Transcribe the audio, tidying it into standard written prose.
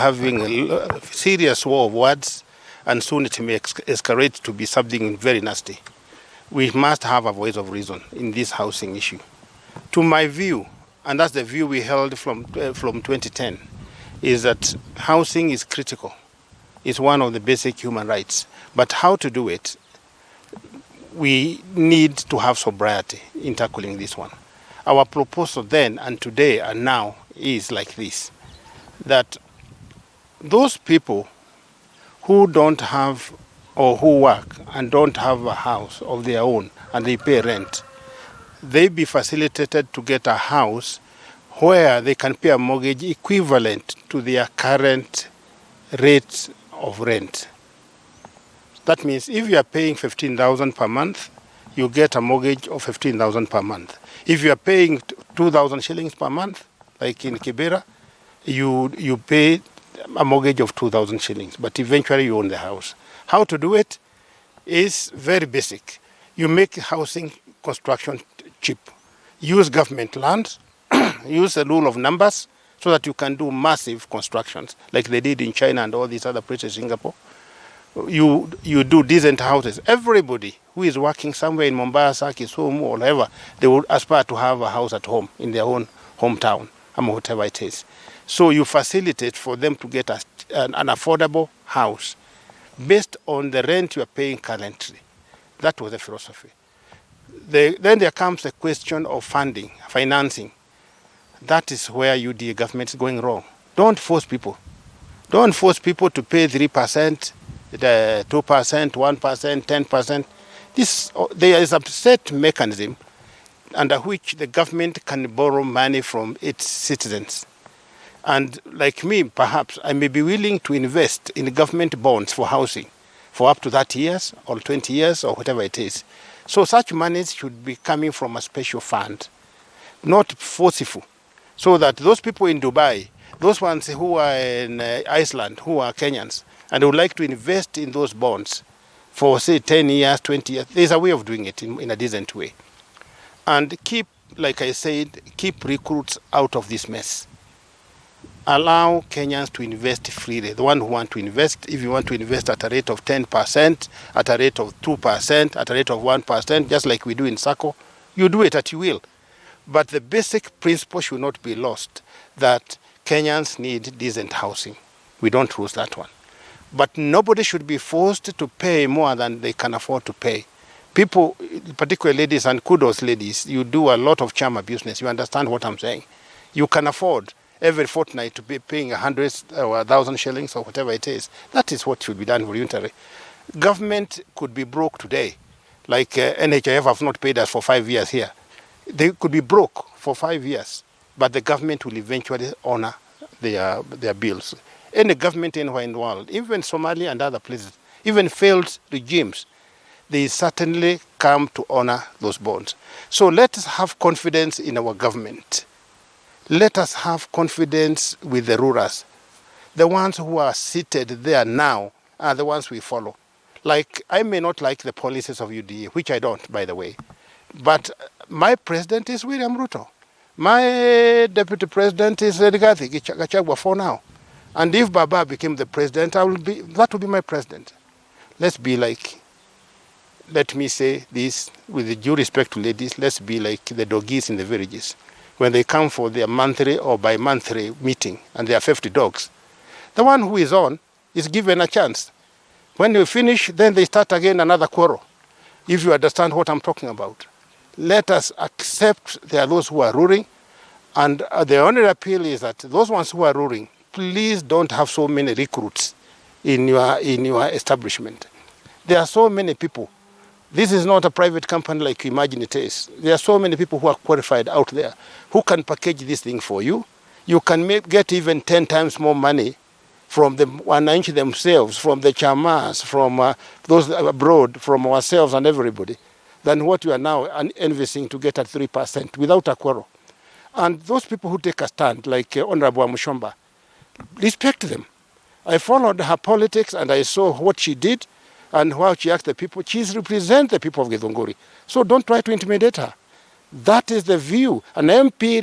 having a serious war of words, and soon it may escalate to be something very nasty. We must have a voice of reason in this housing issue. To my view, and that's the view we held from 2010, is that housing is critical. It's one of the basic human rights. But how to do it, we need to have sobriety in tackling this one. Our proposal then and today and now is like this, that those people who don't have or who work and don't have a house of their own and they pay rent, they be facilitated to get a house where they can pay a mortgage equivalent to their current rate of rent. That means if you are paying 15,000 per month, you get a mortgage of 15,000 per month. If you are paying 2,000 shillings per month, like in Kibera, you pay a mortgage of 2,000 shillings, but eventually you own the house. How to do it is very basic. You make housing construction cheap. Use government land, use the rule of numbers so that you can do massive constructions like they did in China and all these other places, Singapore. You do decent houses. Everybody who is working somewhere in Mombasa, Kisumu, or whatever, they would aspire to have a house at home in their own hometown, whatever it is. So you facilitate for them to get an affordable house based on the rent you are paying currently. That was the philosophy. Then there comes the question of funding, financing. That is where UDA government is going wrong. Don't force people. Don't force people to pay 3%, 2%, 1%, 10%. There is a set mechanism under which the government can borrow money from its citizens. And like me, perhaps, I may be willing to invest in government bonds for housing for up to 30 years or 20 years or whatever it is. So such monies should be coming from a special fund, not forceful, so that those people in Dubai, those ones who are in Iceland, who are Kenyans, and would like to invest in those bonds for, say, 10 years, 20 years, there's a way of doing it in a decent way. And keep, like I said, keep recruits out of this mess. Allow Kenyans to invest freely. The one who want to invest, if you want to invest at a rate of 10%, at a rate of 2%, at a rate of 1%, just like we do in SACCO, you do it at your will. But the basic principle should not be lost, that Kenyans need decent housing. We don't lose that one. But nobody should be forced to pay more than they can afford to pay. People, particularly ladies, and kudos ladies, you do a lot of charm business. You understand what I'm saying. You can afford every fortnight to be paying 100 or 1,000 shillings or whatever it is. That is what should be done voluntarily. Government could be broke today, like NHIF have not paid us for 5 years here. They could be broke for 5 years, but the government will eventually honor their bills. Any government anywhere in the world, even Somalia and other places, even failed regimes, they certainly come to honor those bonds. So let us have confidence in our government. Let us have confidence with the rulers. The ones who are seated there now are the ones we follow. Like, I may not like the policies of UDA, which I don't, by the way, but my president is William Ruto. My deputy president is Rigathi Gachagua for now. And if Baba became the president, that would be my president. Let's be like, let me say this with due respect to ladies, let's be like the doggies in the villages. When they come for their monthly or bi-monthly meeting and there are 50 dogs, the one who is on is given a chance. When you finish, then they start again another quarrel, if you understand what I'm talking about. Let us accept there are those who are ruling, and the only appeal is that those ones who are ruling, please don't have so many recruits in your establishment. There are so many people. This is not a private company like you imagine it is. There are so many people who are qualified out there who can package this thing for you. You can get even 10 times more money from the wananchi themselves, from the chamas, from those abroad, from ourselves and everybody, than what you are now envisaging to get at 3% without a quarrel. And those people who take a stand, like Honorable Mushomba, respect them. I followed her politics and I saw what she did and how she asked the people. She represents the people of Githunguri. So don't try to intimidate her. That is the view. An MP